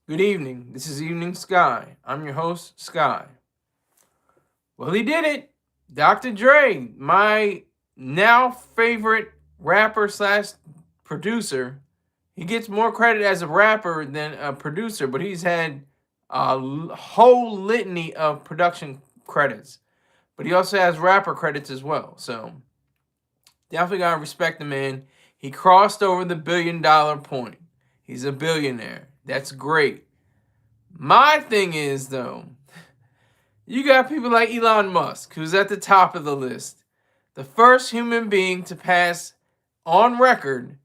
Good evening. This is Evening Sky. I'm your host, Sky. Well, he did it. Dr. Dre, my now favorite rapper slash producer. He gets more credit as a rapper than a producer, but he's had a whole litany of production credits. But he also has rapper credits as well. So definitely gotta respect the man. He crossed over the $1 billion point. He's a billionaire. That's great. My thing is though, you got people like Elon Musk, who's at the top of the list, the first human being to pass on record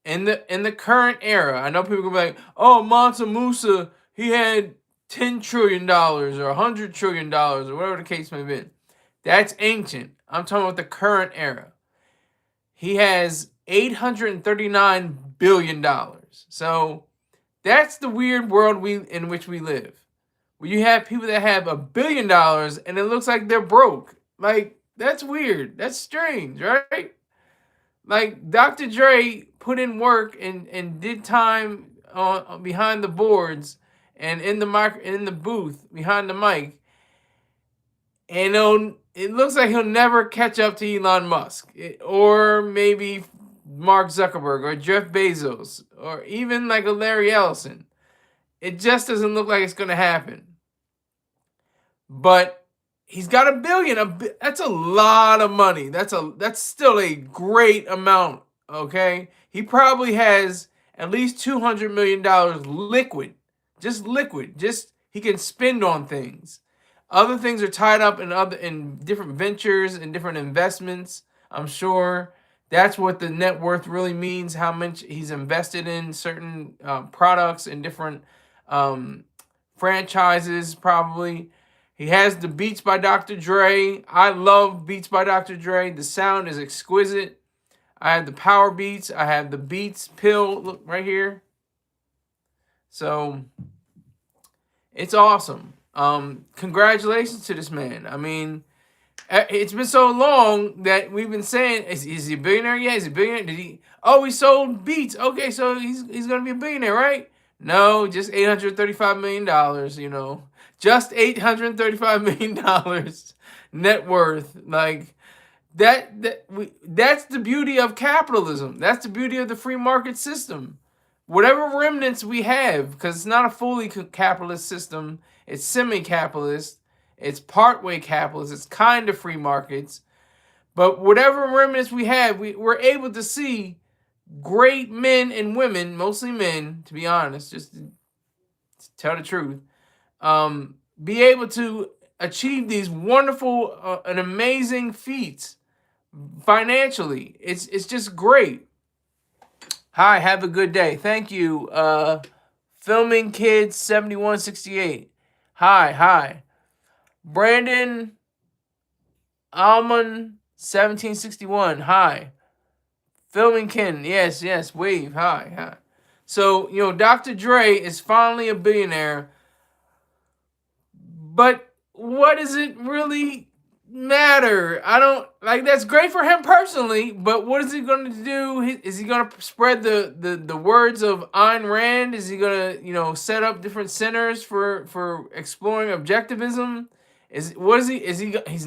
in the current era. I know people gonna be like, "Oh, Mansa Musa, he had $10 trillion or $100 trillion or whatever the case may be." That's ancient. I'm talking about the current era. He has $839 billion. So that's the weird world in which we live. Where you have people that have $1 billion and it looks like they're broke. Like, that's weird. That's strange, right? Like, Dr. Dre put in work and did time behind the boards and in the booth behind the mic, and it looks like he'll never catch up to Elon Musk, or maybe Mark Zuckerberg or Jeff Bezos or even like a Larry Ellison. It just doesn't look like it's going to happen. But he's got $1 billion. That's a lot of money. That's still a great amount. Okay, he probably has at least $200 million liquid, just liquid. Just he can spend on things. Other things are tied up in different ventures and different investments. I'm sure that's what the net worth really means. How much he's invested in certain products and different um, franchises, probably. He has the Beats by Dr. Dre. I love Beats by Dr. Dre. The sound is exquisite. I have the Power Beats. I have the Beats pill. Look right here. So it's awesome. Congratulations to this man. I mean, it's been so long that we've been saying, is he a billionaire? Yeah, is he a billionaire? Did he? Oh, he sold Beats. Okay, so he's gonna be a billionaire, right? No, just $835 million. Just $835 million net worth. Like that's the beauty of capitalism. That's the beauty of the free market system. Whatever remnants we have, because it's not a fully capitalist system, it's semi-capitalist, it's partway capitalist, it's kind of free markets. But whatever remnants we have, we're able to see great men and women, mostly men, to be honest, just to tell the truth, be able to achieve these wonderful and amazing feats financially. It's just great. Hi, have a good day. Thank you. Filming Kids 7168. Hi. Brandon Almond 1761. Hi. Filming Ken. Yes. Wave. Hi. So, Dr. Dre is finally a billionaire. But what does it really matter? I don't like that's great for him personally, but what is he going to do? Is he going to spread the words of Ayn Rand? Is he going to, set up different centers for exploring objectivism? He's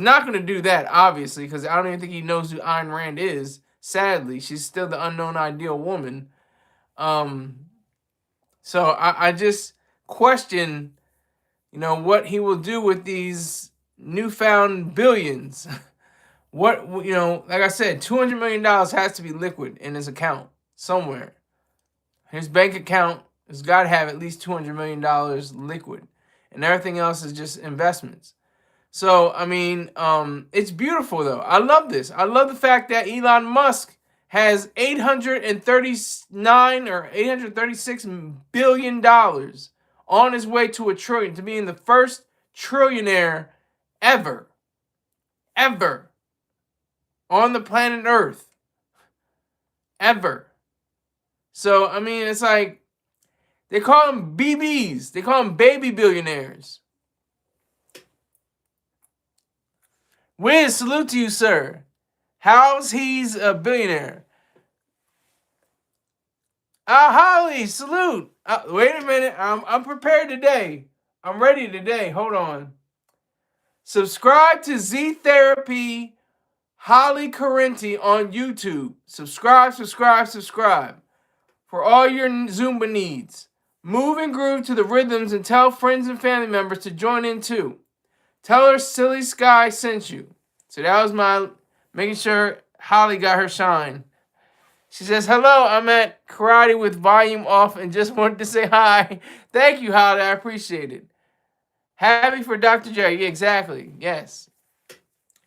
not going to do that, obviously, because I don't even think he knows who Ayn Rand is. Sadly, she's still the unknown ideal woman. So I just question, what he will do with these newfound billions. What, like I said, $200 million has to be liquid in his account somewhere. His bank account has got to have at least $200 million liquid, and everything else is just investments. So, I mean, it's beautiful though. I love this. I love the fact that Elon Musk has $839 or $836 billion on his way to $1 trillion, to being the first trillionaire ever on the planet Earth. Ever. So, I mean, it's like, they call them BBs. They call them baby billionaires. Wiz, salute to you, sir. How's he's a billionaire? Holly, salute. Wait a minute. I'm prepared today. I'm ready today. Hold on. Subscribe to Z Therapy Holly Correnti on YouTube. Subscribe, subscribe, subscribe for all your Zumba needs. Move and groove to the rhythms and tell friends and family members to join in too. Tell her Silly Sky sent you. So that was my making sure Holly got her shine. She says, hello, I'm at karate with volume off and just wanted to say hi. Thank you, Holly. I appreciate it. Happy for Dr. Jerry. Yeah, exactly. Yes.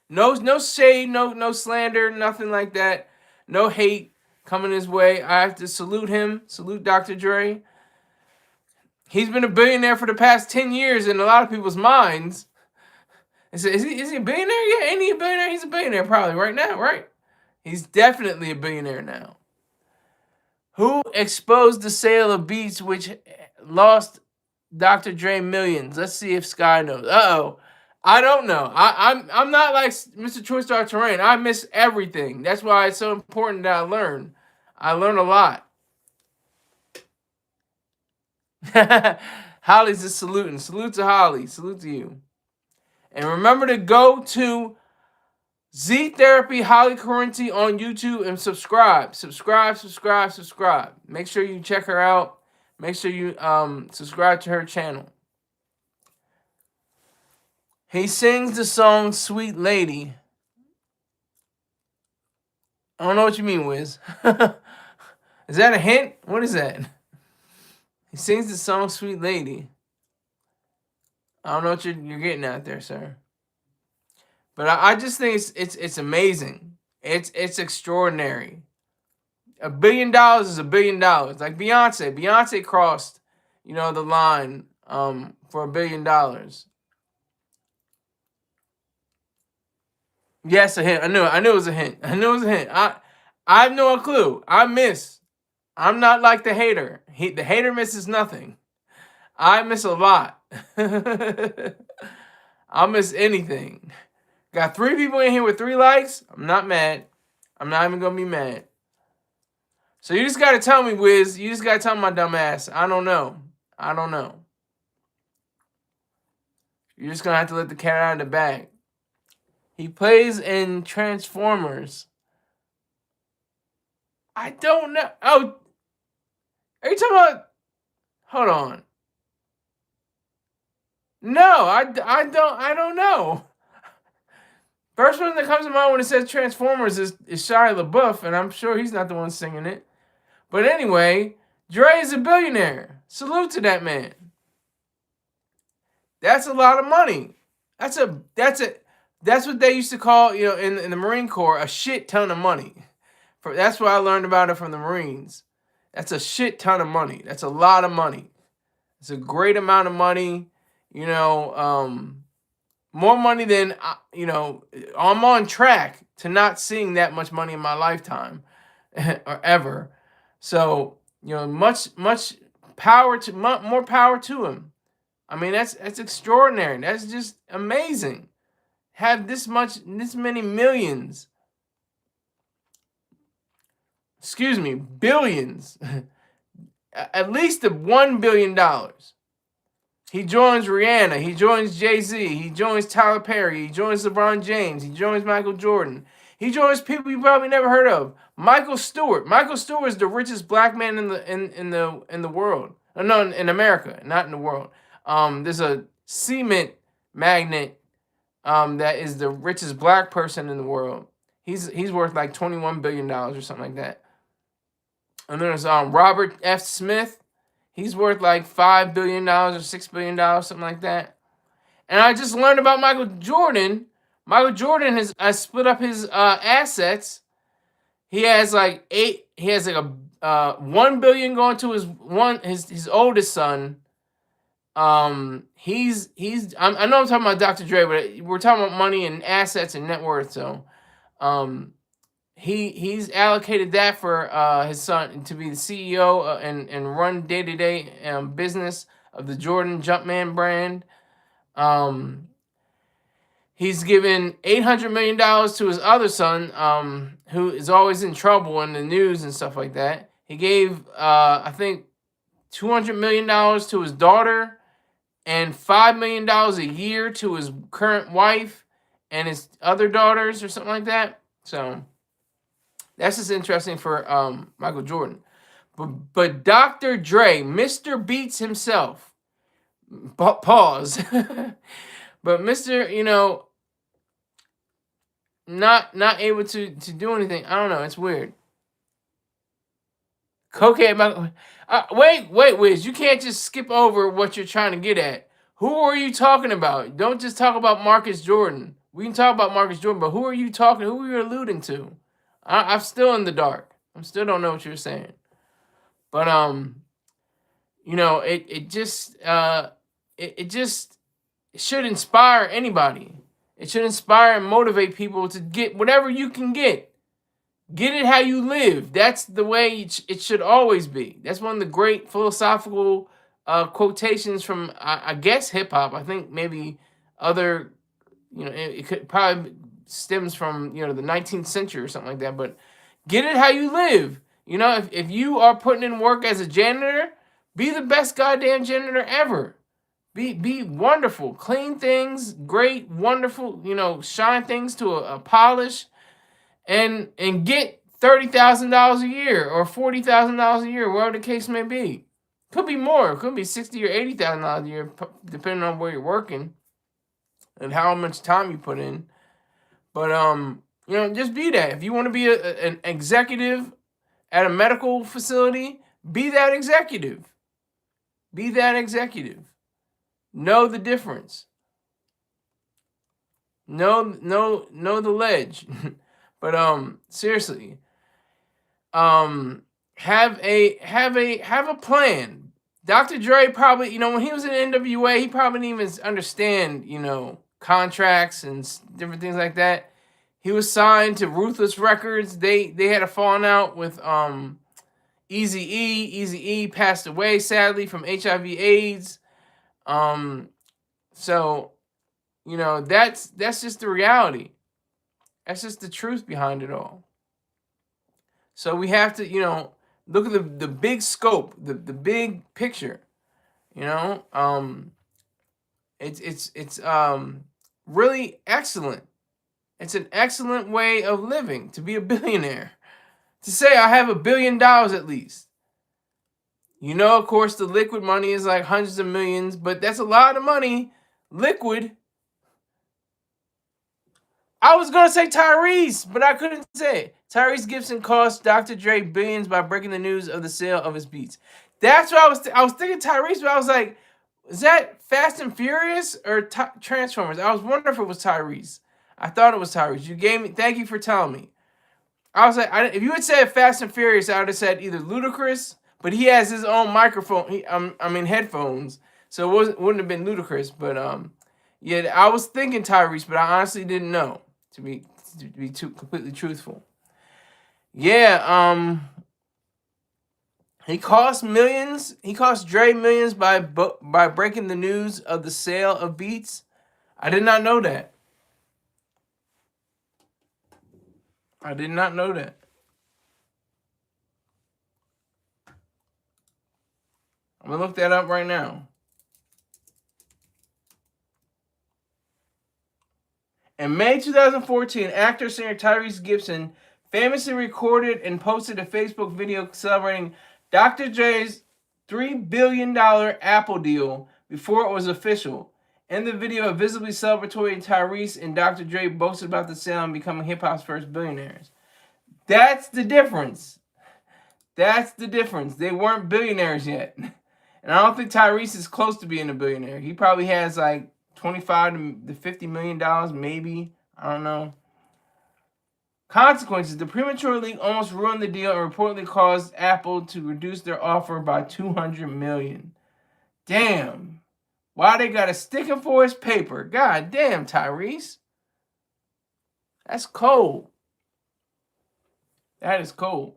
No shade, no slander, nothing like that. No hate coming his way. I have to salute him. Salute Dr. Dre. He's been a billionaire for the past 10 years in a lot of people's minds. And so, is he a billionaire? Yeah, ain't he a billionaire? He's a billionaire probably right now, right? He's definitely a billionaire now. Who exposed the sale of Beats, which lost Dr. Dre millions? Let's see if Sky knows. Uh-oh. I don't know. I'm not like Mr. Choice Star Terrain. I miss everything. That's why it's so important that I learn. I learn a lot. Holly's just saluting. Salute to Holly. Salute to you. And remember to go to Z Therapy Holly Correnti on YouTube and subscribe. Subscribe. Make sure you check her out. Make sure you subscribe to her channel. He sings the song Sweet Lady. I don't know what you mean, Wiz. Is that a hint? What is that? He sings the song Sweet Lady. I don't know what you're getting at there, sir. But I just think it's amazing. It's extraordinary. $1 billion is $1 billion. Like Beyonce. Beyonce crossed, the line for $1 billion. Yes, a hint. I knew it was a hint. I have no clue. I'm not like the hater. The hater misses nothing. I miss a lot. I'll miss anything. Got 3 people in here with 3 likes. I'm not mad. I'm not even going to be mad. So you just got to tell me, Wiz. You just got to tell my dumb ass. I don't know. You're just going to have to let the cat out of the bag. He plays in Transformers. I don't know. Oh, are you talking about? Hold on. No, I don't know. First one that comes to mind when it says Transformers is Shia LaBeouf, and I'm sure he's not the one singing it. But anyway, Dre is a billionaire. Salute to that man. That's a lot of money. That's what they used to call, in the Marine Corps, a shit ton of money. That's what I learned about it from the Marines. That's a shit ton of money. That's a lot of money. It's a great amount of money. More money than, I'm on track to not seeing that much money in my lifetime or ever. So, much power to, more power to him. I mean, that's extraordinary. That's just amazing. Have this many millions. Excuse me, billions. At least $1 billion. He joins Rihanna. He joins Jay-Z. He joins Tyler Perry. He joins LeBron James. He joins Michael Jordan. He joins people you probably never heard of. Michael Stewart. Michael Stewart is the richest black man in the world. No, in America, not in the world. There's a cement magnate that is the richest black person in the world. He's worth like $21 billion or something like that. And there's Robert F. Smith. He's worth like $5 billion or $6 billion, something like that. And I just learned about Michael Jordan. Michael Jordan has split up his assets. He has like $1 billion going to his oldest son. I know I'm talking about Dr. Dre, but we're talking about money and assets and net worth. So, he's allocated that for his son to be the CEO and run day-to-day business of the Jordan Jumpman brand. He's given $800 million to his other son, who is always in trouble in the news and stuff like that. He gave, I think, $200 million to his daughter and $5 million a year to his current wife and his other daughters or something like that. So that's just interesting for Michael Jordan. But Dr. Dre, Mr. Beats himself, pause. But Mr., not able to do anything. I don't know. It's weird. Cocaine. Wait, Wiz. You can't just skip over what you're trying to get at. Who are you talking about? Don't just talk about Marcus Jordan. We can talk about Marcus Jordan, but who are you talking? Who are you alluding to? I'm still in the dark. I still don't know what you're saying. But it just should inspire anybody. It should inspire and motivate people to get whatever you can get. Get it how you live. That's the way it should always be. That's one of the great philosophical quotations from, I guess, hip hop. I think maybe other, it could probably stems from, the 19th century or something like that. But get it how you live. If you are putting in work as a janitor, be the best goddamn janitor ever. Be wonderful. Clean things, great, wonderful, shine things to a polish. And get $30,000 a year or $40,000 a year, whatever the case may be. Could be more. It could be $60,000 or $80,000 a year, depending on where you're working and how much time you put in. But just be that. If you want to be an executive at a medical facility, be that executive. Be that executive. Know the difference. Know the ledge. But seriously, have a plan. Dr. Dre probably, when he was in NWA, he probably didn't even understand, contracts and different things like that. He was signed to Ruthless Records. They had a falling out with Eazy-E. Eazy-E passed away sadly from HIV/AIDS. So that's just the reality. That's just the truth behind it all. So we have to, look at the big scope, the big picture. It's really excellent. It's an excellent way of living to be a billionaire. To say I have $1 billion at least. Of course, the liquid money is like hundreds of millions, but that's a lot of money. Liquid. I was going to say Tyrese, but I couldn't say it. Tyrese Gibson cost Dr. Dre billions by breaking the news of the sale of his beats. That's what I was thinking Tyrese, but I was like, is that Fast and Furious or Transformers? I was wondering if it was Tyrese. I thought it was Tyrese. Thank you for telling me. I was like, if you had said Fast and Furious, I would have said either Ludacris, but he has his own microphone, headphones, so it wouldn't have been Ludacris, but yeah, I was thinking Tyrese, but I honestly didn't know. To be completely truthful. Yeah, he cost millions. He cost Dre millions by breaking the news of the sale of beats. I did not know that. I did not know that. I'm gonna look that up right now. In May 2014, actor-singer Tyrese Gibson famously recorded and posted a Facebook video celebrating Dr. Dre's $3 billion Apple deal before it was official. In the video, a visibly celebratory Tyrese and Dr. Dre boasted about the sale and becoming hip-hop's first billionaires. That's the difference. That's the difference. They weren't billionaires yet. And I don't think Tyrese is close to being a billionaire. He probably has like $25 to $50 million, maybe. I don't know. Consequences. The premature leak almost ruined the deal and reportedly caused Apple to reduce their offer by $200 million. Damn. Why they got to stick him for his paper? God damn, Tyrese. That's cold. That is cold.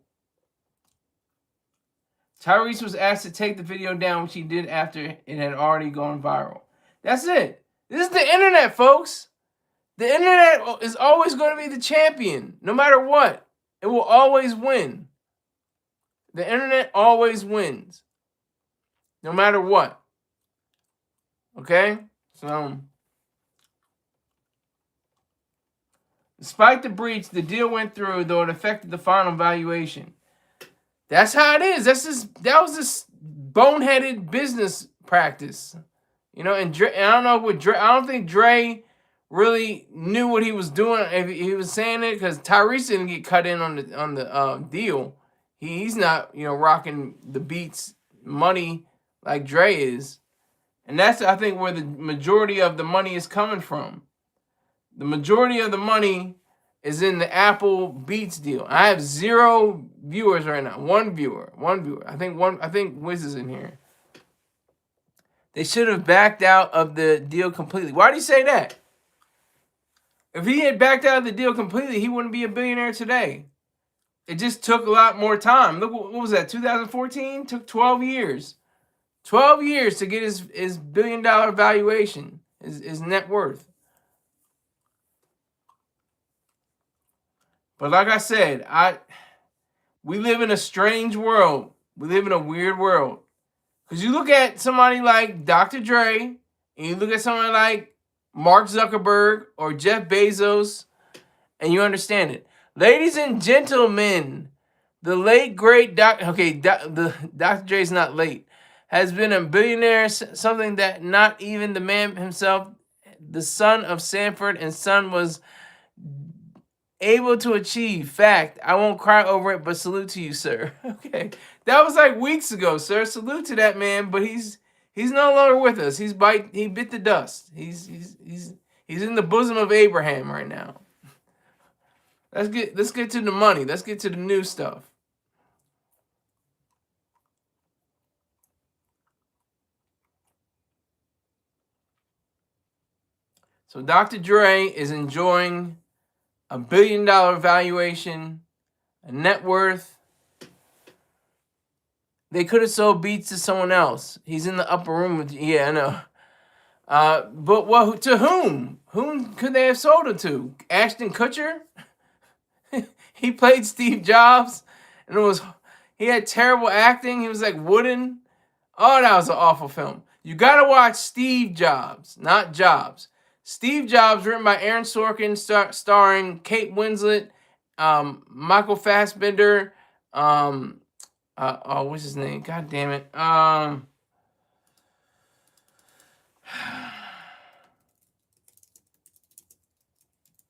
Tyrese was asked to take the video down, which he did after it had already gone viral. That's it. This is the internet, folks. The internet is always going to be the champion, no matter what. It will always win. The internet always wins, no matter what. Okay? So, despite the breach, the deal went through, though it affected the final valuation. That's how it is. That was this boneheaded business practice. You know, and Dre, I don't know what Dre, I don't think Dre really knew what he was doing if he was saying it, because Tyrese didn't get cut in on the deal. He's not, you know, rocking the Beats money like Dre is. And that's, I think, where the majority of the money is coming from. The majority of the money is in the Apple Beats deal. I have 0 viewers right now. One viewer. I think Wiz is in here. They should have backed out of the deal completely. Why do you say that? If he had backed out of the deal completely, he wouldn't be a billionaire today. It just took a lot more time. Look, what was that, 2014? Took 12 years. 12 years to get his billion-dollar valuation, his net worth. But like I said, we live in a strange world. We live in a weird world. Because you look at somebody like Dr. Dre, and you look at somebody like Mark Zuckerberg or Jeff Bezos, and you understand it. Ladies and gentlemen, the late, great Dr. Dre's not late, has been a billionaire, something that not even the man himself, the son of Sanford and Son, was able to achieve. Fact. I won't cry over it, but salute to you, sir. Okay. That was like weeks ago, sir. Salute to that man, but he's no longer with us. He bit the dust. He's in the bosom of Abraham right now. Let's get to the money. Let's get to the new stuff. So Dr. Dre is enjoying a $1 billion valuation, a net worth. They could have sold Beats to someone else. He's in the upper room with, yeah, I know. But what, to whom? Whom could they have sold it to? Ashton Kutcher? He played Steve Jobs, and he had terrible acting. He was like wooden. Oh, that was an awful film. You gotta watch Steve Jobs, not Jobs. Steve Jobs, written by Aaron Sorkin, starring Kate Winslet, Michael Fassbender, what's his name? God damn it. I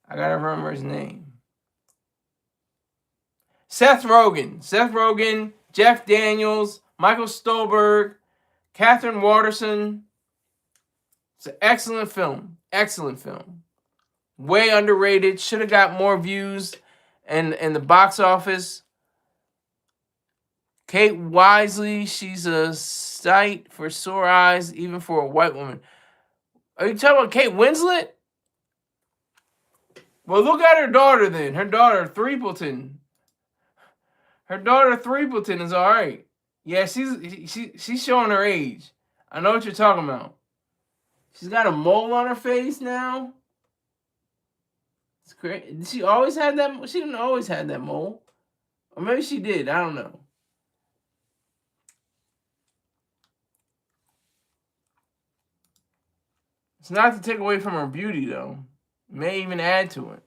gotta remember his name. Seth Rogen, Jeff Daniels, Michael Stolberg, Catherine Waterston. It's an excellent film. Excellent film. Way underrated. Should have got more views in the box office. Kate Winslet, she's a sight for sore eyes, even for a white woman. Are you talking about Kate Winslet? Well, look at her daughter then. Her daughter, Threepleton. Her daughter, Threepleton, is all right. Yeah, she's showing her age. I know what you're talking about. She's got a mole on her face now. It's great. Did she always have that? She didn't always have that mole. Or maybe she did. I don't know. It's not to take away from her beauty, though. It may even add to it.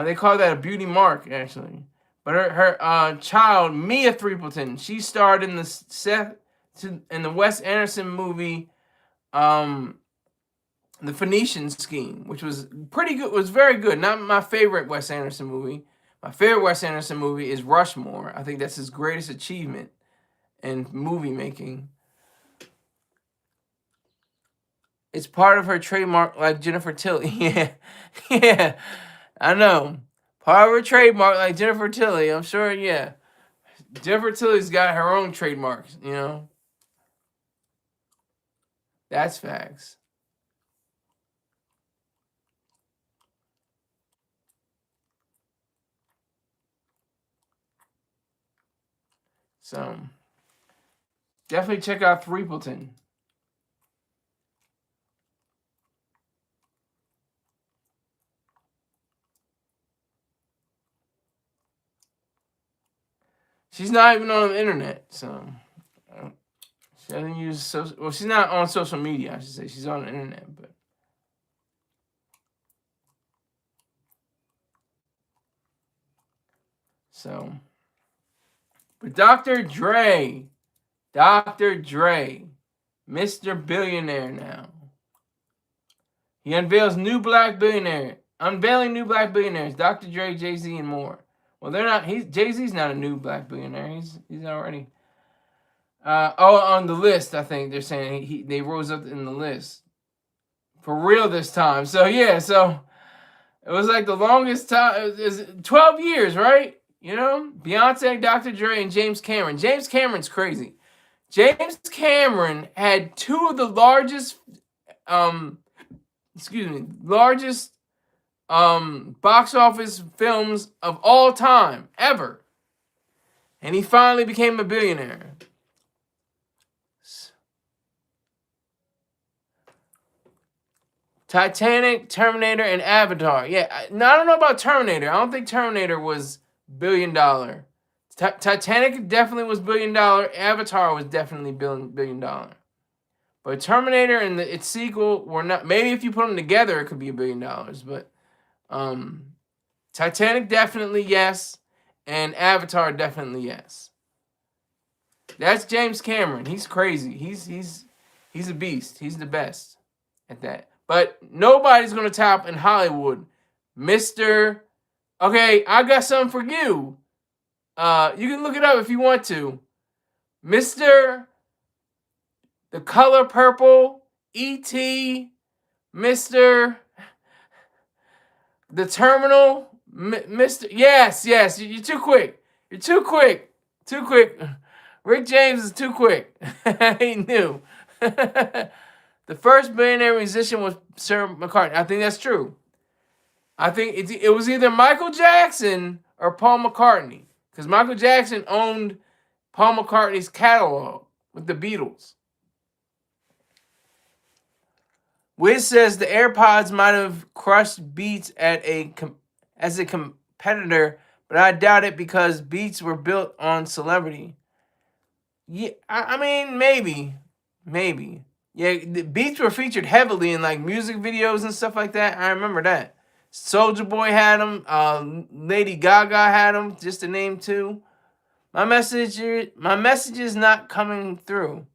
They call that a beauty mark, actually. But her child, Mia Threepleton, she starred in the Wes Anderson movie, The Phoenician Scheme, which was pretty good. Was very good. Not my favorite Wes Anderson movie. My favorite Wes Anderson movie is Rushmore. I think that's his greatest achievement in movie making. It's part of her trademark, like Jennifer Tilly. Yeah, yeah, I know. Part of her trademark, like Jennifer Tilly. I'm sure, yeah. Jennifer Tilly's got her own trademarks, you know. That's facts. So, definitely check out Threepleton. She's not even on the internet, so she doesn't use social. Well, she's not on social media. I should say she's on the internet, but so. But Dr. Dre, Mr. Billionaire now. He unveils new black billionaire. Unveiling new black billionaires. Dr. Dre, Jay-Z, and more. Well, they're not. Jay-Z's not a new black billionaire. He's already. On the list, I think they're saying they rose up in the list for real this time. So yeah, so it was like the longest time. It was 12 years, right? You know, Beyonce, Dr. Dre, and James Cameron. James Cameron's crazy. James Cameron had two of the largest, largest box office films of all time ever, and he finally became a billionaire. Titanic, Terminator, and Avatar. Yeah, I don't know about Terminator. I don't think Terminator was $1 billion. Titanic definitely was $1 billion. Avatar was definitely $1 billion. But Terminator and its sequel were not. Maybe if you put them together, it could be $1 billion. But Titanic definitely yes, and Avatar definitely yes. That's James Cameron. He's crazy. He's a beast. He's the best at that. But nobody's gonna top in Hollywood, Mr. Okay, I got something for you. You can look it up if you want to. Mr. The Color Purple, E.T., Mr. The Terminal, Mr. Yes, you're too quick. You're too quick. Too quick. Rick James is too quick. He knew. The first billionaire musician was Sir McCartney. I think that's true. I think it was either Michael Jackson or Paul McCartney. Because Michael Jackson owned Paul McCartney's catalog with the Beatles. Wiz says the AirPods might have crushed Beats as a competitor, but I doubt it because Beats were built on celebrity. Yeah, I mean, maybe. Yeah, the Beats were featured heavily in like music videos and stuff like that. I remember that. Soulja Boy had them. Lady Gaga had them, just to name two. My message is not coming through.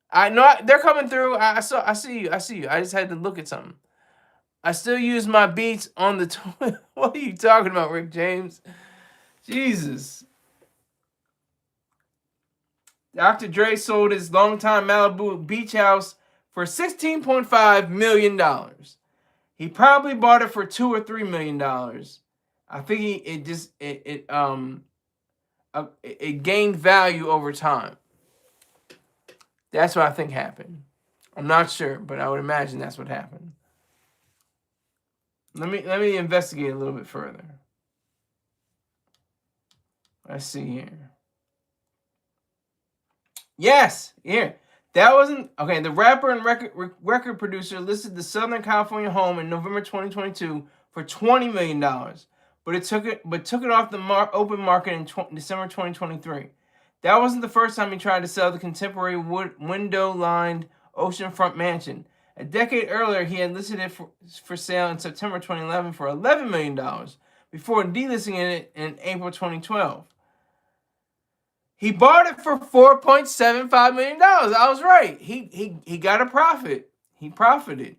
I know they're coming through. I see you. I just had to look at something. I still use my Beats on the toilet. What are you talking about, Rick James? Jesus. Dr. Dre sold his longtime Malibu beach house for $16.5 million. He probably bought it for $2 or $3 million. I think it gained value over time. That's what I think happened. I'm not sure, but I would imagine that's what happened. Let me investigate a little bit further. Let's see here. Yes, here. That wasn't okay. The rapper and record producer listed the Southern California home in November 2022 for $20 million, but took it off the open market in December 2023. That wasn't the first time he tried to sell the contemporary window-lined oceanfront mansion. A decade earlier, he had listed it for sale in September 2011 for $11 million before delisting it in April 2012. He bought it for $4.75 million. I was right. He got a profit. He profited.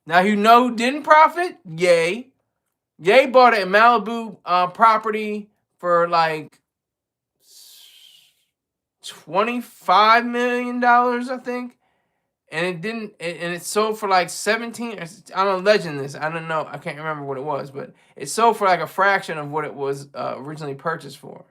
Now, you know who didn't profit? Ye. Ye bought a Malibu property for like $25 million, I think. And it didn't, and it sold for like 17. I'm a legend this. I don't know. I can't remember what it was, but it sold for like a fraction of what it was originally purchased for.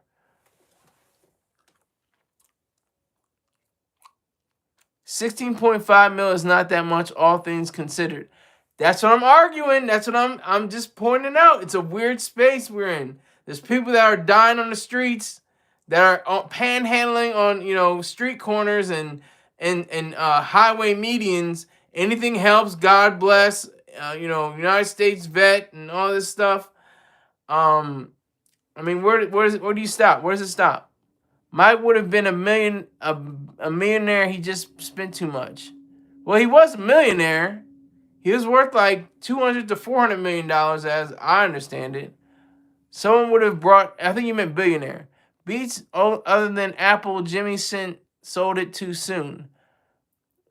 $16.5 million is not that much, all things considered. That's what I'm arguing. That's what I'm just pointing out. It's a weird space we're in. There's people that are dying on the streets, that are panhandling on street corners and highway medians. Anything helps. God bless. United States vet and all this stuff. I mean, where do you stop? Where does it stop? Mike would have been a millionaire. He just spent too much. Well, he was a millionaire. He was worth like $200 to $400 million, as I understand it. Someone would have brought. I think you meant billionaire. Beats other than Apple. Jimmy sold it too soon.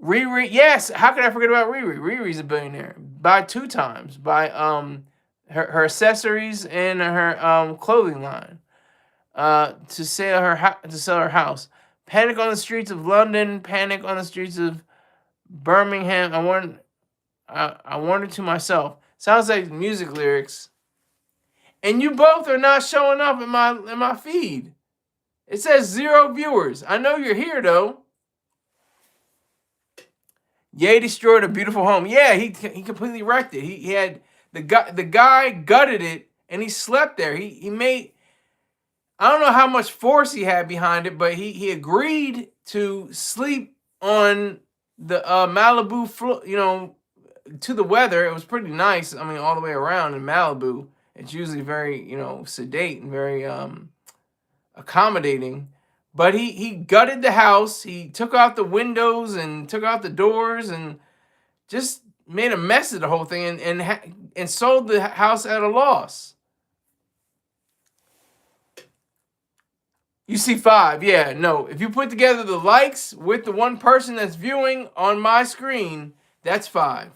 Riri, yes. How could I forget about Riri? Riri's a billionaire by 2 times by her accessories and her clothing line. To sell her house. Panic on the streets of London. Panic on the streets of Birmingham. I wondered to myself. Sounds like music lyrics. And you both are not showing up in my feed. It says 0 viewers. I know you're here though. Ye destroyed a beautiful home. Yeah, he completely wrecked it. He had the guy gutted it and he slept there. He made, I don't know how much force he had behind it, but he agreed to sleep on the Malibu floor, to the weather. It was pretty nice. I mean, all the way around in Malibu. It's usually very, sedate and very accommodating. But he gutted the house. He took out the windows and took out the doors and just made a mess of the whole thing and sold the house at a loss. You see 5. Yeah, no. If you put together the likes with the one person that's viewing on my screen, that's 5.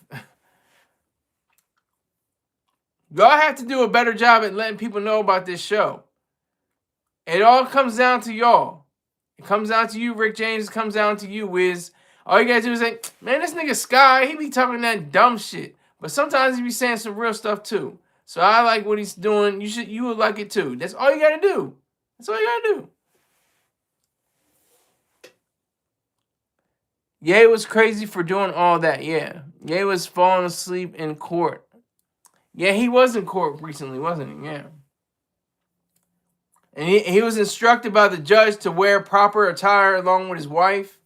Y'all have to do a better job at letting people know about this show. It all comes down to y'all. It comes down to you, Rick James. It comes down to you, Wiz. All you gotta do is say, man, this nigga Sky, he be talking that dumb shit. But sometimes he be saying some real stuff too. So I like what he's doing. You would like it too. That's all you gotta do. That's all you gotta do. Ye was crazy for doing all that, yeah. Ye was falling asleep in court. Yeah, he was in court recently, wasn't he? Yeah. And he was instructed by the judge to wear proper attire along with his wife.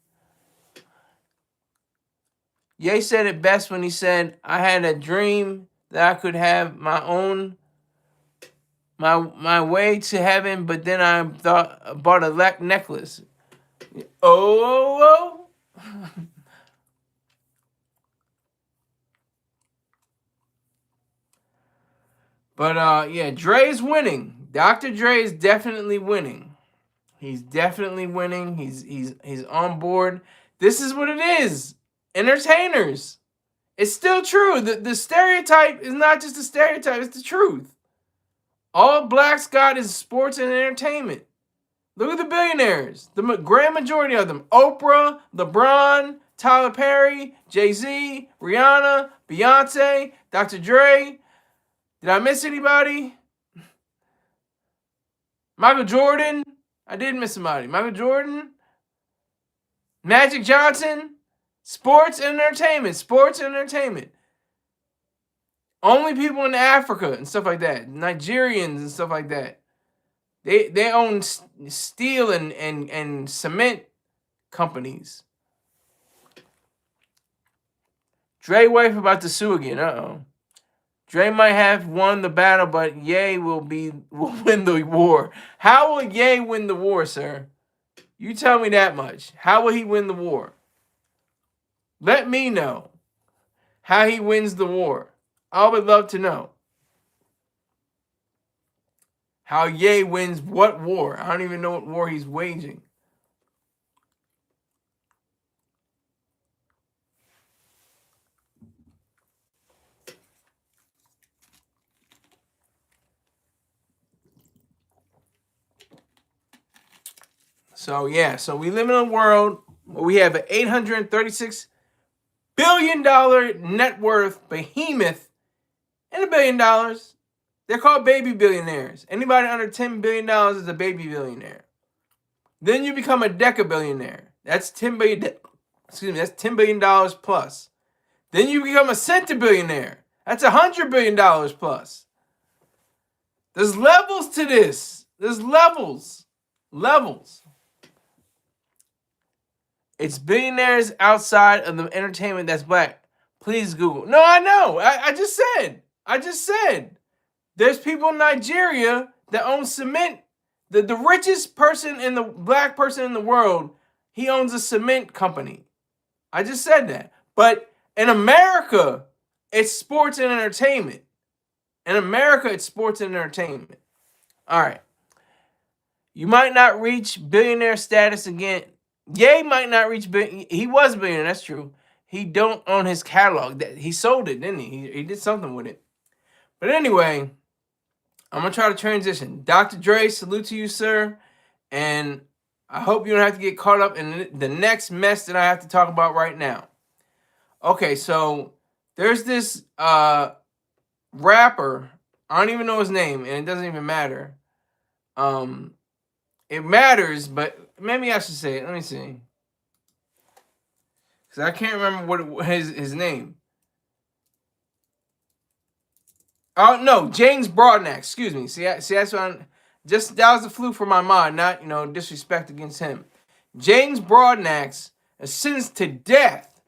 Ye said it best when he said, I had a dream that I could have my way to heaven, but then I bought a necklace. Oh. But yeah, Dre's winning. Dr. Dre is definitely winning. He's definitely winning. He's on board. This is what it is. Entertainers. It's still true. The stereotype is not just a stereotype, it's the truth. All blacks got is sports and entertainment. Look at the billionaires. The grand majority of them. Oprah, LeBron, Tyler Perry, Jay-Z, Rihanna, Beyonce, Dr. Dre. Did I miss anybody? Michael Jordan. I did miss somebody. Michael Jordan. Magic Johnson. Sports and entertainment. Sports and entertainment. Only people in Africa and stuff like that. Nigerians and stuff like that. They own steel and cement companies. Dre wife about to sue again. Uh-oh. Dre might have won the battle, but Ye will win the war. How will Ye win the war, sir? You tell me that much. How will he win the war? Let me know how he wins the war. I would love to know. How Ye wins what war? I don't even know what war he's waging. So yeah, so we live in a world where we have an $836 billion net worth behemoth and $1 billion. They're called baby billionaires. Anybody under $10 billion is a baby billionaire. Then you become a decabillionaire. That's $10 billion. That's $10 billion plus. Then you become a centibillionaire. That's $100 billion plus. There's levels to this. There's levels. Levels. It's billionaires outside of the entertainment that's black. Please Google. No, I know. I just said. There's people in Nigeria that owns cement. The richest person in the black person in the world, he owns a cement company. I just said that. But in America, it's sports and entertainment. In America, it's sports and entertainment. All right. You might not reach billionaire status again. Ye might not reach he was a billionaire, that's true. He don't own his catalog. He sold it, didn't he? He did something with it. But anyway, I'm gonna try to transition. Dr. Dre, salute to you, sir. And I hope you don't have to get caught up in the next mess that I have to talk about right now. Okay, so there's this rapper. I don't even know his name, and it doesn't even matter. It matters, but maybe I should say it. Let me see. Because I can't remember what his name. Oh, no, James Broadnax. Excuse me. See, that's what I'm... Just, that was a fluke for my mind, not, disrespect against him. James Broadnax is sentenced to death.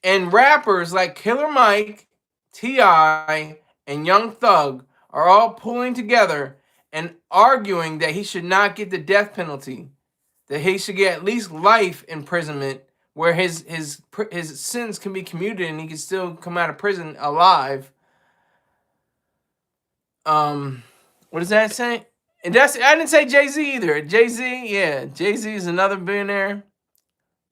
And rappers like Killer Mike, T.I., and Young Thug are all pulling together and arguing that he should not get the death penalty, that he should get at least life imprisonment, where his sins can be commuted and he can still come out of prison alive. What does that say? And I didn't say Jay-Z either. Jay-Z, yeah, Jay-Z is another billionaire.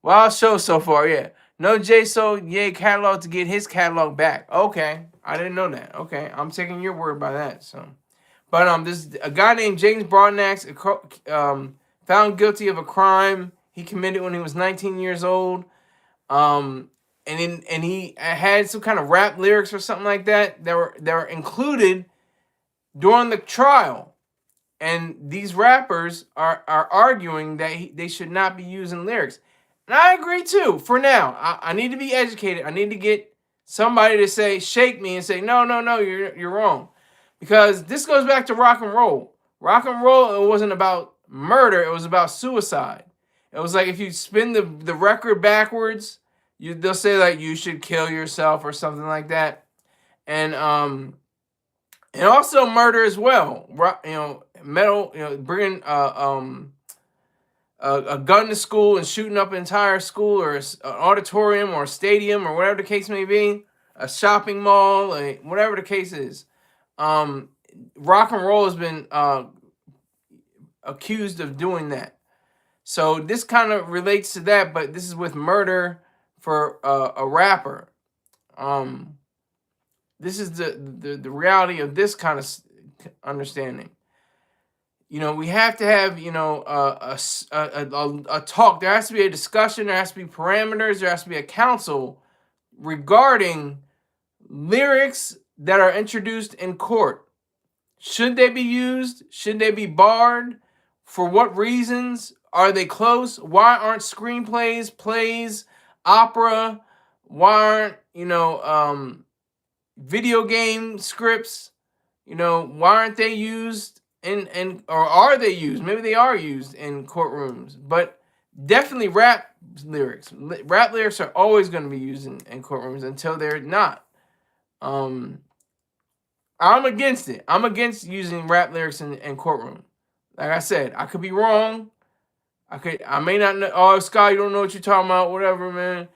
Wild show so far, yeah. No Jay sold Ye catalog to get his catalog back. Okay, I didn't know that. Okay, I'm taking your word by that. So, but this a guy named James Broadnax, found guilty of a crime he committed when he was 19 years old. And he had some kind of rap lyrics or something like that were included during the trial. And these rappers are arguing that they should not be using lyrics. And I agree too, for now. I need to be educated. I need to get somebody to shake me and say, no, you're wrong. Because this goes back to rock and roll. Rock and roll, it wasn't about murder, it was about suicide. It was like if you spin the record backwards, they'll say like you should kill yourself or something like that. And also murder as well. Metal, bringing a gun to school and shooting up an entire school or an auditorium or a stadium or whatever the case may be, a shopping mall, whatever the case is. Rock and roll has been accused of doing that. So this kind of relates to that, but this is with murder for a rapper. This is the reality of this kind of understanding. We have to have, a talk. There has to be a discussion. There has to be parameters. There has to be a council regarding lyrics that are introduced in court. Should they be used? Should they be barred? For what reasons? Are they close? Why aren't screenplays, plays, opera? Why aren't, video game scripts? Why aren't they used? Or are they used? Maybe they are used in courtrooms, but definitely rap lyrics. Rap lyrics are always going to be used in courtrooms until they're not. I'm against it. I'm against using rap lyrics in courtroom. Like I said, I could be wrong. I may not know. Oh, Scott, you don't know what you're talking about. Whatever, man.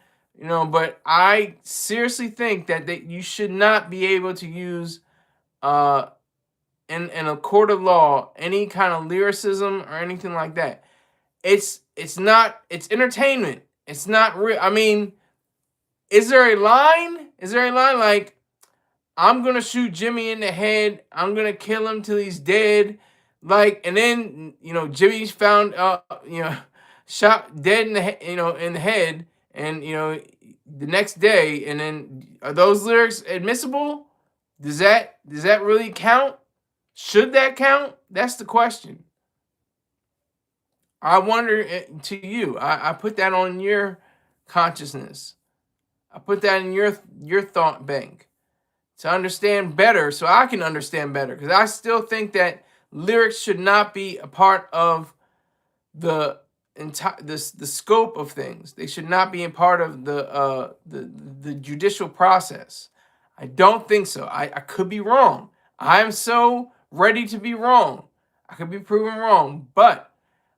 But I seriously think that you should not be able to use in a court of law any kind of lyricism or anything like that. It's entertainment. It's not real. I mean, is there a line? Is there a line like, I'm gonna shoot Jimmy in the head, I'm gonna kill him till he's dead, and then Jimmy's found shot dead in the head, and the next day, and then are those lyrics admissible? Does that really count? Should that count? That's the question. I wonder to you. I put that on your consciousness. I put that in your thought bank to understand better, so I can understand better. Because I still think that lyrics should not be a part of the scope of things. They should not be a part of the judicial process. I don't think so. I could be wrong. I am so ready to be wrong. I could be proven wrong, but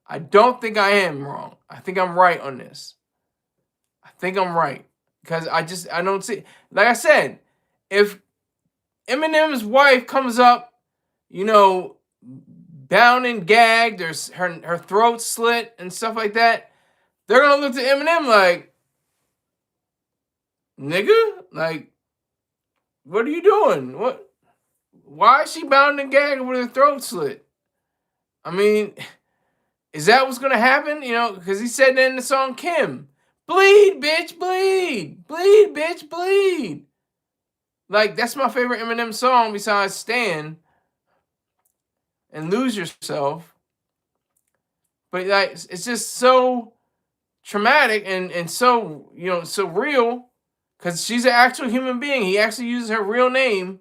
I don't think I am wrong. I think I'm right on this. I think I'm right because I don't see, like I said, if Eminem's wife comes up, you know, bound and gagged, or her throat slit and stuff like that, they're gonna look to Eminem like, nigga, like, what are you doing? What? Why is she bound and gagged with her throat slit? I mean, is that what's gonna happen? You know, because he said that in the song Kim, bleed, bitch, bleed, bleed, bitch, bleed. Like, that's my favorite Eminem song besides Stan and Lose Yourself. But like, it's just so traumatic and so, you know, so real, because she's an actual human being. He actually uses her real name.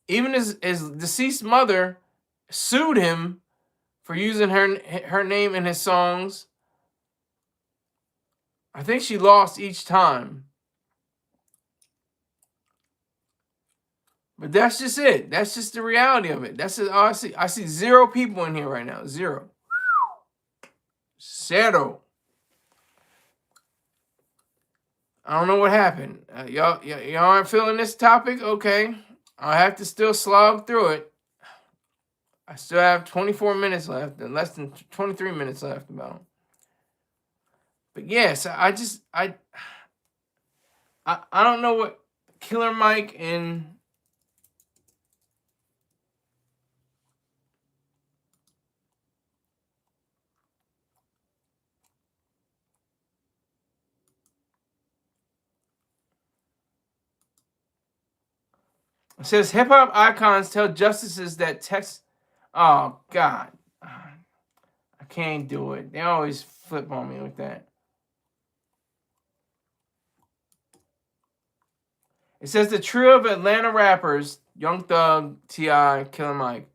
Even his deceased mother sued him for using her name in his songs. I think she lost each time. But that's just it. That's just the reality of it. That's all I see. I see 0 people in here right now. 0. 0. I don't know what happened. Y'all aren't feeling this topic? Okay. I'll have to still slog through it. I still have 24 minutes left, and less than 23 minutes left about. But yes, I don't know what Killer Mike and it says hip hop icons tell justices that text. Oh God, I can't do it. They always flip on me with that. It says the trio of Atlanta rappers, Young Thug, T.I., Killer Mike,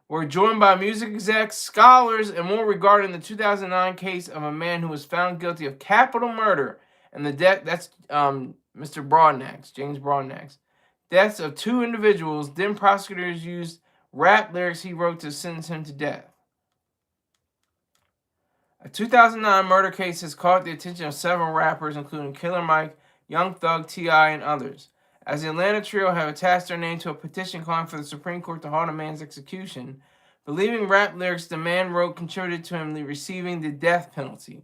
were joined by music execs, scholars, and more regarding the 2009 case of a man who was found guilty of capital murder and the death. That's Mr. Broadnax, James Broadnax. Deaths of 2 individuals. Then prosecutors used rap lyrics he wrote to sentence him to death. A 2009 murder case has caught the attention of several rappers, including Killer Mike, Young Thug, T.I., and others, as the Atlanta trio have attached their name to a petition calling for the Supreme Court to halt a man's execution, believing rap lyrics the man wrote contributed to him receiving the death penalty.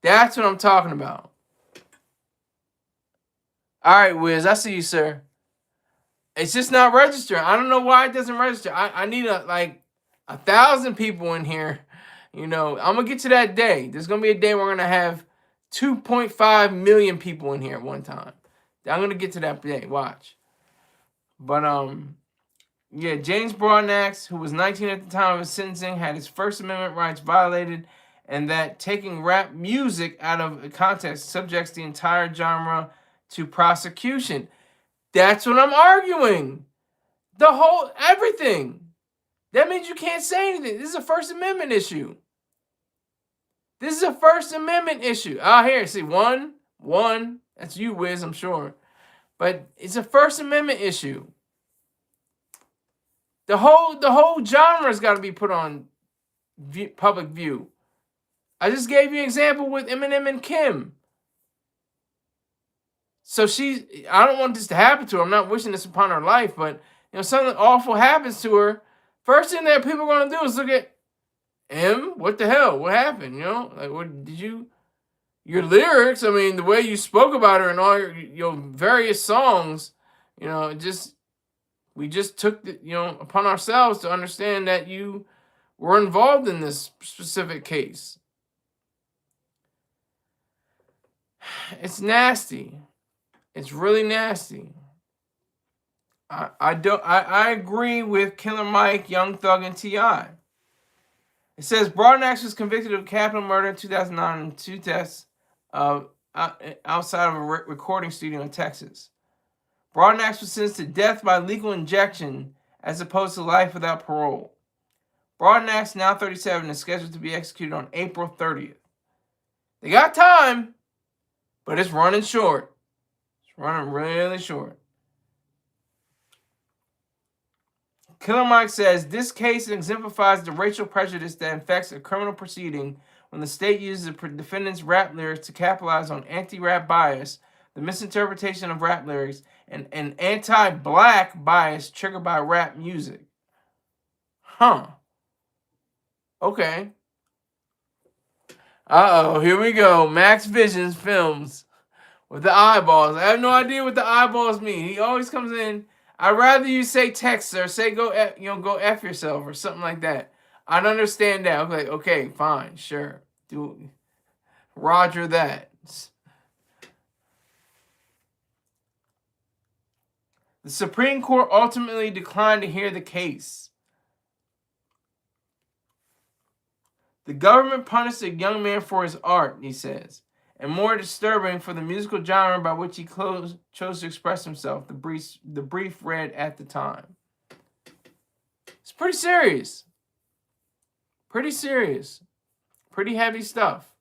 That's what I'm talking about. All right, Wiz, I see you, sir. It's just not registering. I don't know why it doesn't register. I need 1,000 people in here. You know, I'm gonna get to that day. There's gonna be a day where we're gonna have 2.5 million people in here at one time. I'm gonna get to that day. Watch. But yeah, James Broadnax, who was 19 at the time of his sentencing, had his First Amendment rights violated, and that taking rap music out of context subjects the entire genre to prosecution. That's what I'm arguing. The whole everything. That means you can't say anything. This is a First Amendment issue. This is a First Amendment issue. Here, see, one. That's you, Wiz, I'm sure. But it's a First Amendment issue. The whole genre's got to be put on public view. I just gave you an example with Eminem and Kim. So I don't want this to happen to her. I'm not wishing this upon her life, but you know, something awful happens to her. First thing that people are gonna do is look at what the hell? What happened? You know, like, what did you? Your lyrics, I mean, the way you spoke about her and all your various songs, you know, we just took upon ourselves to understand that you were involved in this specific case. It's nasty. It's really nasty. I agree with Killer Mike, Young Thug, and T.I. It says Broadnax was convicted of capital murder in 2009 in 2 deaths outside of a recording studio in Texas. Broadnax was sentenced to death by lethal injection as opposed to life without parole. Broadnax, now 37, is scheduled to be executed on April 30th. They got time, but it's running short. It's running really short. Killer Mike says, this case exemplifies the racial prejudice that infects a criminal proceeding when the state uses the defendant's rap lyrics to capitalize on anti-rap bias, the misinterpretation of rap lyrics, and an anti-black bias triggered by rap music. Huh. Okay. Uh-oh, here we go. Max Visions Films with the eyeballs. I have no idea what the eyeballs mean. He always comes in. I'd rather you say text or say go F yourself or something like that. I'd understand that. Okay, fine, sure. Do Roger that. The Supreme Court ultimately declined to hear the case. The government punished a young man for his art, he says, and more disturbing for the musical genre by which he chose to express himself, the brief read at the time. It's pretty serious. Pretty serious. Pretty heavy stuff.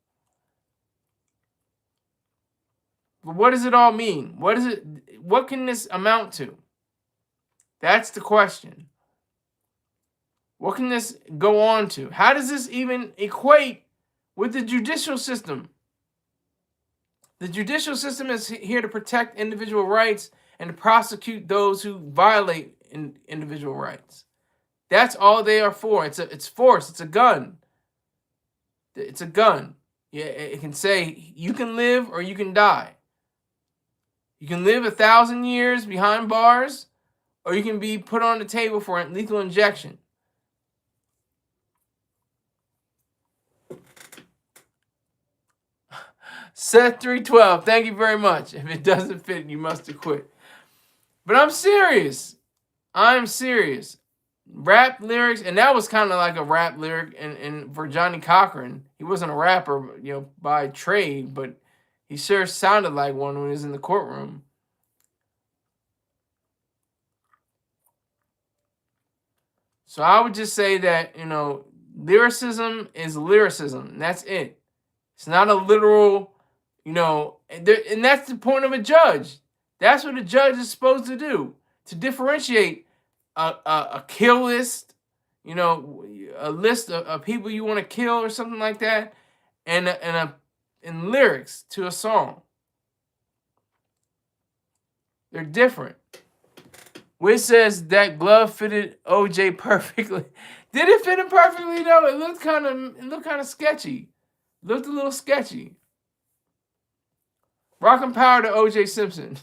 But what does it all mean? What can this amount to? That's the question. What can this go on to? How does this even equate with the judicial system? The judicial system is here to protect individual rights and to prosecute those who violate individual rights. That's all they are for. It's force. It's a gun. It's a gun. Yeah, it can say you can live or you can die. You can live 1,000 years behind bars, or you can be put on the table for lethal injection. Seth 312, thank you very much. If it doesn't fit, you must have quit. But I'm serious. I'm serious. Rap lyrics, and that was kind of like a rap lyric for Johnny Cochran. He wasn't a rapper, by trade, but he sure sounded like one when he was in the courtroom. So I would just say that, lyricism is lyricism. And that's it. It's not a literal, and that's the point of a judge. That's what a judge is supposed to do, to differentiate a kill list, a list of people you want to kill or something like that, and lyrics to a song. They're different. Wiz says that glove fitted OJ perfectly. Did it fit him perfectly though? It looked kind of sketchy. Looked a little sketchy. Rockin' power to OJ Simpson.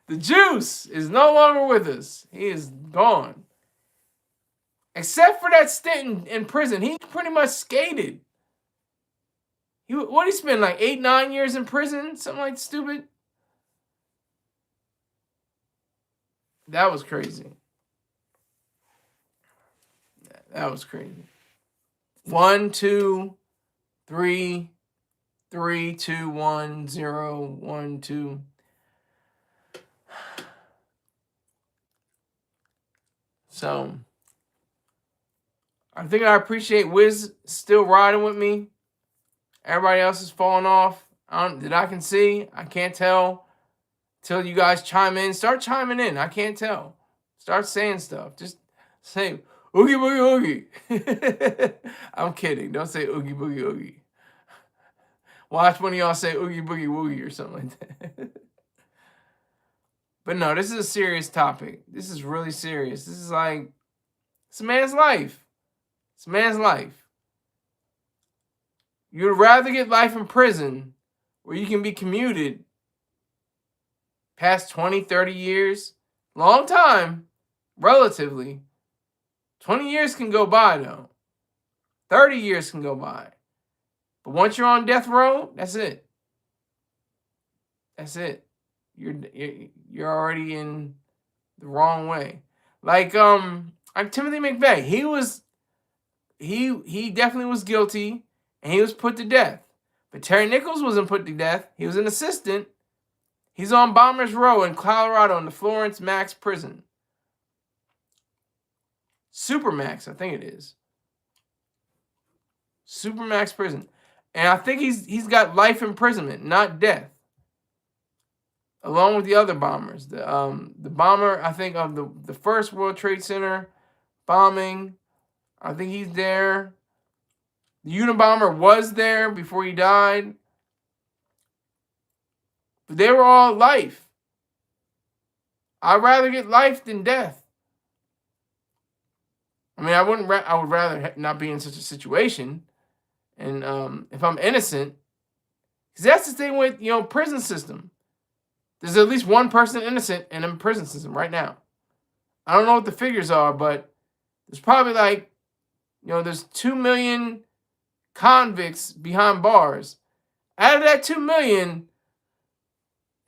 The juice is no longer with us. He is gone. Except for that stint in prison. He pretty much skated. What did he spend, like 8-9 years in prison? Something like stupid. That was crazy. That was crazy. 1, 2, 3, 3, 2, 1, 0, 1, 2. So, I think I appreciate Wiz still riding with me. Everybody else is falling off. That I can see. I can't tell. Till you guys chime in. Start chiming in. I can't tell. Start saying stuff. Just say, oogie boogie oogie. I'm kidding. Don't say oogie boogie oogie. Watch one of y'all say oogie boogie woogie or something like that. But no, this is a serious topic. This is really serious. This is like, it's a man's life. It's a man's life. You'd rather get life in prison where you can be commuted past 20, 30 years. Long time, relatively. 20 years can go by, though. 30 years can go by. But once you're on death row, that's it. That's it. You're already in the wrong way. Like Timothy McVeigh, he definitely was guilty, and he was put to death. But Terry Nichols wasn't put to death. He was an assistant. He's on Bombers Row in Colorado in the Florence Max prison. Supermax, I think it is. Supermax prison. And I think he's got life imprisonment, not death. along with the other bombers. The bomber, I think, of the first World Trade Center bombing, I think he's there. The Unabomber was there before he died. But they were all life. I'd rather get life than death. I mean, I would rather not be in such a situation. And if I'm innocent, because that's the thing with prison system. There's at least one person innocent in a prison system right now. I don't know what the figures are, but there's probably like, there's 2 million convicts behind bars. Out of that 2 million,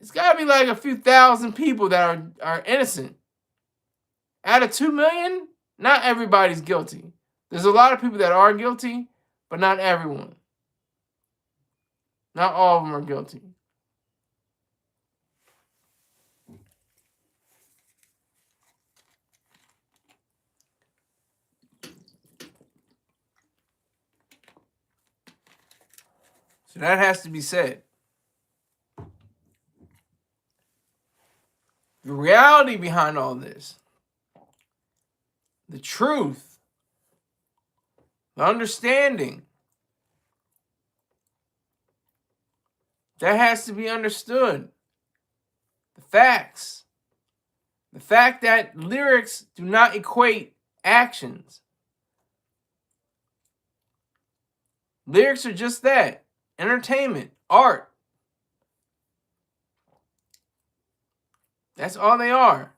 it's got to be like a few thousand people that are innocent. Out of 2 million, not everybody's guilty. There's a lot of people that are guilty, but not everyone. Not all of them are guilty. So that has to be said. The reality behind all this, the truth, the understanding, that has to be understood. The facts. The fact that lyrics do not equate actions. Lyrics are just that. Entertainment, art. That's all they are.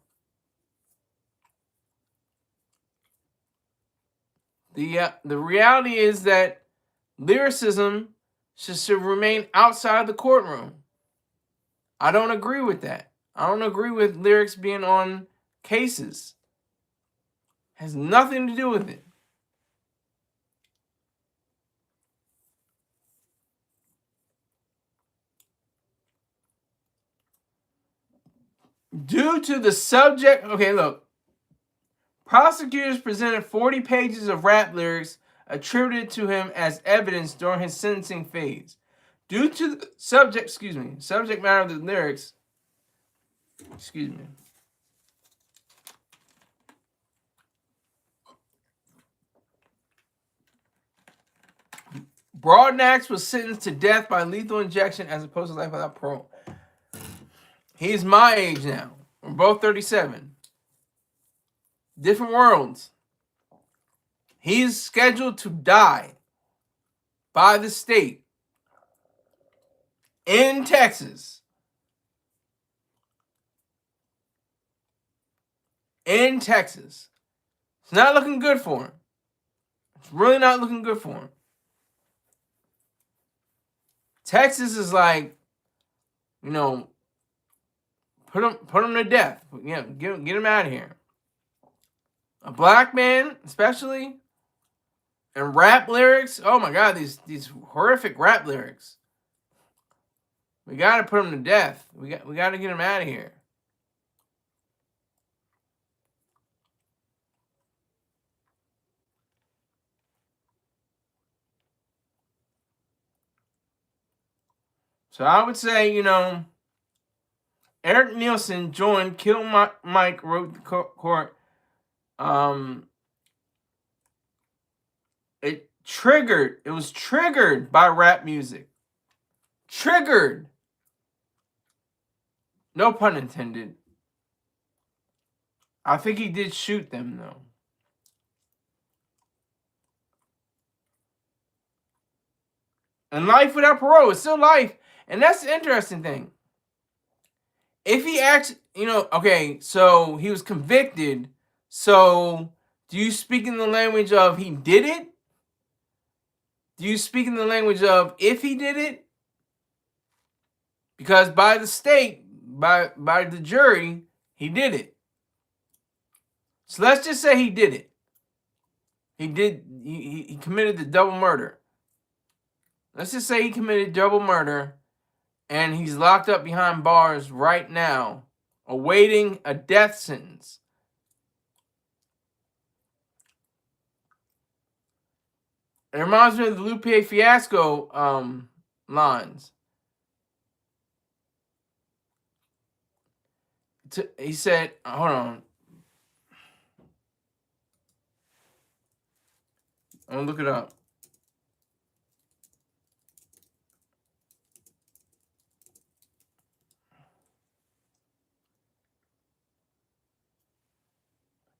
The reality is that lyricism should remain outside the courtroom. I don't agree with that. I don't agree with lyrics being on cases. Has nothing to do with it. Due to the subject, okay, look. Prosecutors presented 40 pages of rap lyrics attributed to him as evidence during his sentencing phase. Due to the subject matter of the lyrics, Broadnax was sentenced to death by lethal injection as opposed to life without parole. He's my age now. We're both 37. Different worlds. He's scheduled to die by the state in Texas. In Texas. It's not looking good for him. It's really not looking good for him. Texas is like, put him to death. Get him out of here. A black man, especially, and rap lyrics. Oh my God, these horrific rap lyrics. We got to put him to death. We got to get him out of here. So I would say, Eric Nielsen joined Kill Mike, wrote the court. It was triggered by rap music. Triggered. No pun intended. I think he did shoot them, though. And life without parole is still life. And that's the interesting thing. If he actually, okay, so he was convicted. So do you speak in the language of he did it? Do you speak in the language of if he did it? Because by the state, by the jury, he did it. So let's just say he did it. He committed the double murder. Let's just say he committed double murder and he's locked up behind bars right now, awaiting a death sentence. It reminds me of the Lupe Fiasco lines. he said, hold on, I'm gonna look it up.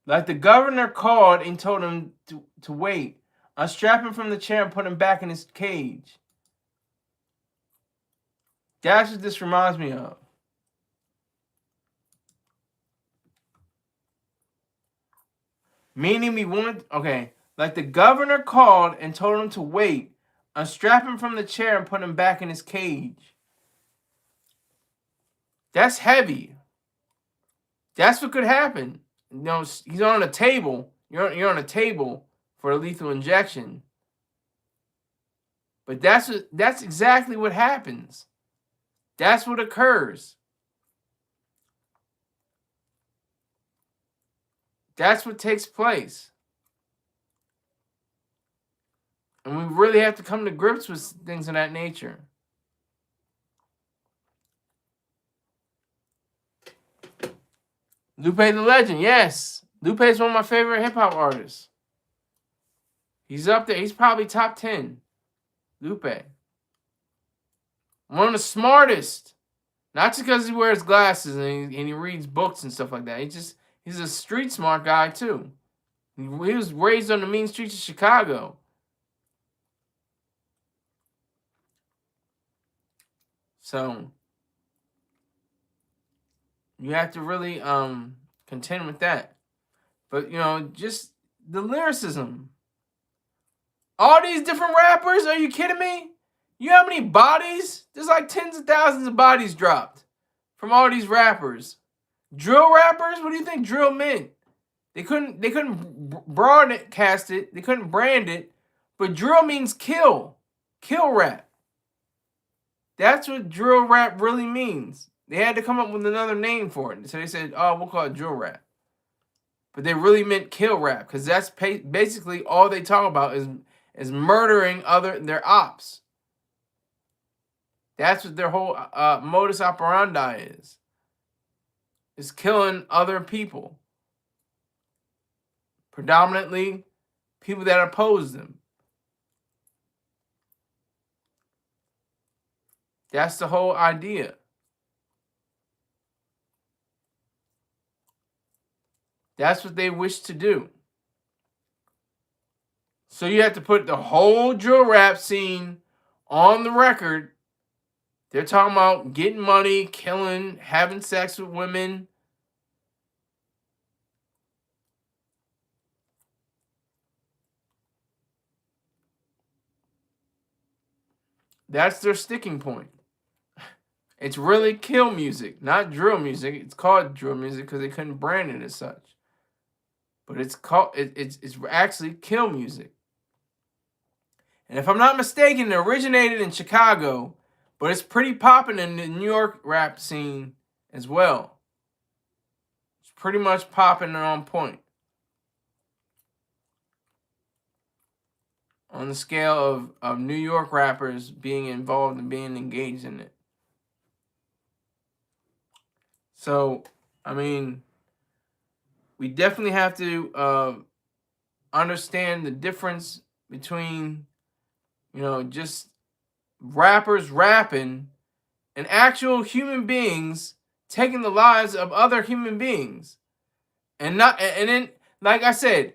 Like the governor called and told him to wait. Unstrap him from the chair and put him back in his cage. That's what this reminds me of. Meaning we want, okay, like the governor called and told him to wait, unstrap him from the chair and put him back in his cage. That's heavy. That's what could happen. You know, he's on a table. You're on a table for a lethal injection. But that's exactly what happens. That's what occurs. That's what takes place. And we really have to come to grips with things of that nature. Lupe the Legend, yes. Lupe is one of my favorite hip-hop artists. He's up there. He's probably top 10. Lupe. One of the smartest. Not just because he wears glasses and he reads books and stuff like that. He's a street smart guy, too. He was raised on the mean streets of Chicago. So you have to really contend with that. But, you know, just the lyricism. All these different rappers, are you kidding me? You know how many bodies? There's like tens of thousands of bodies dropped from all these rappers. Drill rappers? What do you think drill meant? They couldn't broadcast it. They couldn't brand it. But drill means kill. Kill rap. That's what drill rap really means. They had to come up with another name for it. So they said, oh, we'll call it drill rap. But they really meant kill rap. Because that's basically all they talk about is murdering their ops. That's what their whole modus operandi is killing other people. Predominantly people that oppose them. That's the whole idea. That's what they wish to do. So you have to put the whole drill rap scene on the record. They're talking about getting money, killing, having sex with women. That's their sticking point. It's really kill music, not drill music. It's called drill music because they couldn't brand it as such. But it's actually kill music. And if I'm not mistaken, it originated in Chicago, but it's pretty popping in the New York rap scene as well. It's pretty much popping and on point. On the scale of New York rappers being involved and being engaged in it. So, I mean, we definitely have to understand the difference between, you know, just rappers rapping and actual human beings taking the lives of other human beings. And then, like I said,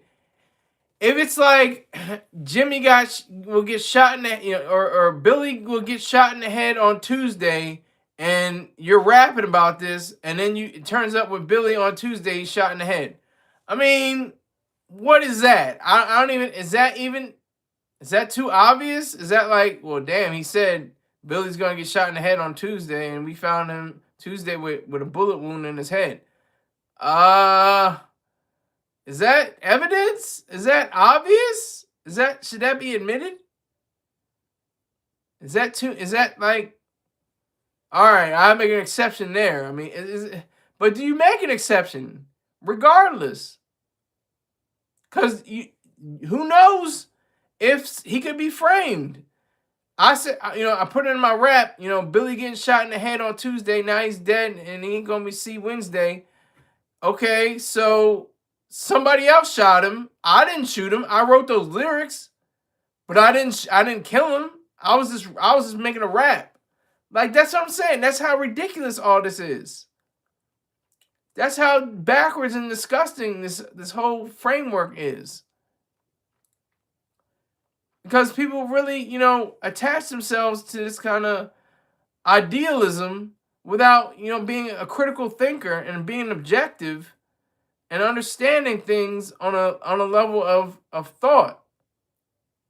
if it's like Jimmy will get shot in the, you know, or Billy will get shot in the head on Tuesday, and you're rapping about this, and then it turns up with Billy on Tuesday, he's shot in the head. I mean, what is that? I don't even, is that too obvious? Is that like, well, damn, he said Billy's going to get shot in the head on Tuesday, and we found him Tuesday with a bullet wound in his head. Is that evidence? Is that obvious? Should that be admitted? Is that like, all right, I make an exception there. I mean, but do you make an exception regardless? Because who knows if he could be framed. I said, you know, I put it in my rap, you know, Billy getting shot in the head on Tuesday. Now he's dead and he ain't going to see Wednesday. Okay, so somebody else shot him. I didn't shoot him. I wrote those lyrics, but I didn't kill him. I was just making a rap. Like, that's what I'm saying. That's how ridiculous all this is. That's how backwards and disgusting this whole framework is. Because people really, attach themselves to this kind of idealism without, being a critical thinker and being objective and understanding things on a level of thought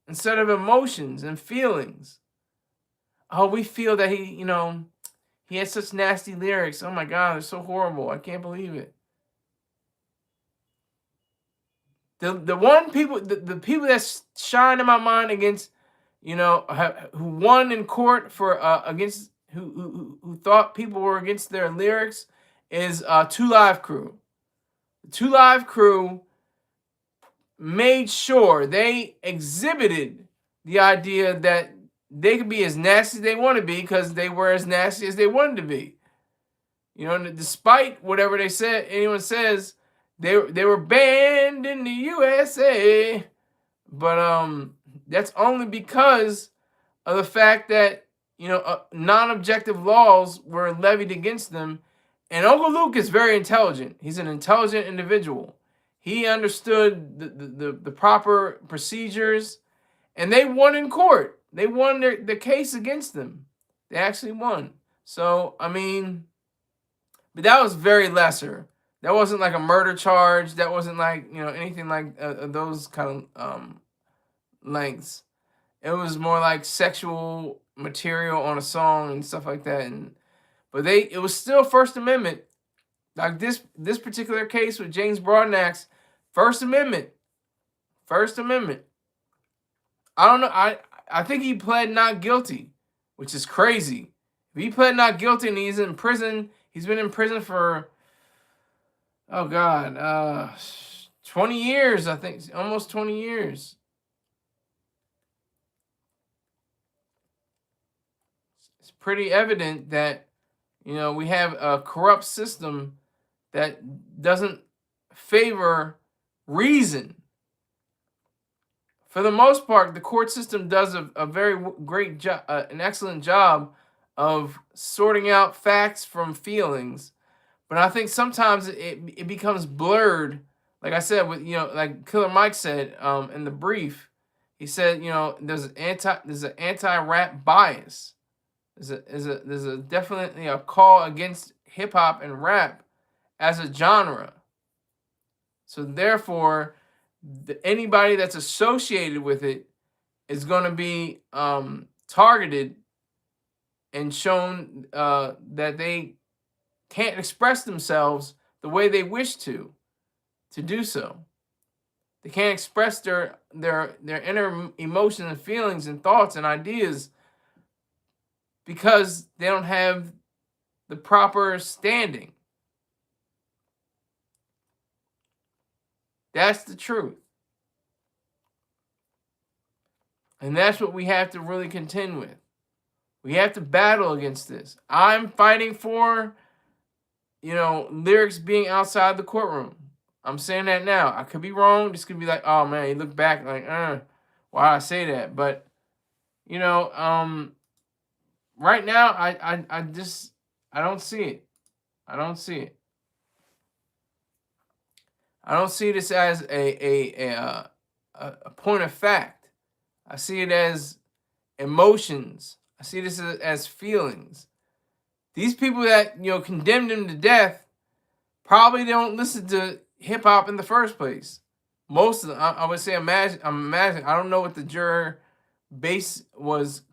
instead of emotions and feelings. Oh, we feel that he has such nasty lyrics. Oh my God, they're so horrible. I can't believe it. The people that shine in my mind against, who won in court for against who thought people were against their lyrics is 2 Live Crew. The 2 Live Crew made sure they exhibited the idea that they could be as nasty as they want to be because they were as nasty as they wanted to be. Despite whatever anyone says, they were banned in the USA, but that's only because of the fact that non-objective laws were levied against them. And Uncle Luke is very intelligent. He's an intelligent individual. He understood the proper procedures, and they won in court. They won the case against them. They actually won. So, I mean, but that was very lesser. That wasn't like a murder charge. That wasn't like, anything like those kind of lengths. It was more like sexual material on a song and stuff like that. But it was still First Amendment. Like this particular case with James Broadnax, First Amendment. First Amendment. I don't know. I think he pled not guilty, which is crazy. If he pled not guilty and he's in prison, he's been in prison for, oh God, 20 years, I think. Almost 20 years. It's pretty evident that, we have a corrupt system that doesn't favor reason. For the most part, the court system does a very great job, an excellent job of sorting out facts from feelings. But I think sometimes it becomes blurred. Like I said, with like Killer Mike said in the brief, he said there's an anti-rap bias. There's a definitely a call against hip hop and rap as a genre. So therefore, anybody that's associated with it is going to be targeted and shown that they can't express themselves the way they wish to do so. They can't express their inner emotions and feelings and thoughts and ideas because they don't have the proper standing. That's the truth. And that's what we have to really contend with. We have to battle against this. I'm fighting for, lyrics being outside the courtroom. I'm saying that now. I could be wrong. This could be like, oh man, you look back like, why I say that? But, right now, I don't see it. I don't see it. I don't see this as a point of fact. I see it as emotions. I see this as feelings. These people that condemned him to death probably don't listen to hip hop in the first place. Most of them, I would say, imagine. I don't know what the juror base was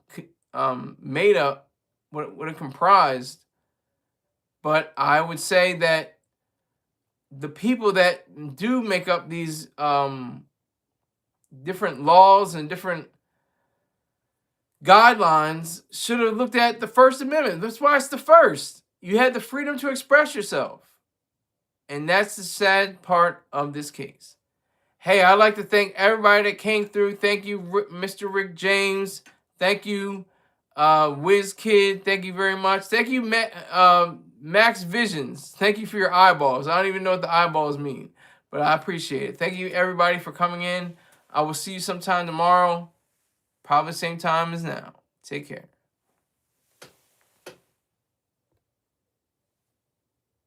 made up, what it comprised, but I would say that the people that do make up these different laws and different guidelines should have looked at the First Amendment. That's why it's the first. You had the freedom to express yourself. And that's the sad part of this case. Hey, I'd like to thank everybody that came through. Thank you, Mr. Rick James. Thank you, Wiz Kid. Thank you very much. Thank you, Max Visions, thank you for your eyeballs. I don't even know what the eyeballs mean, but I appreciate it. Thank you, everybody, for coming in. I will see you sometime tomorrow, probably same time as now. Take care.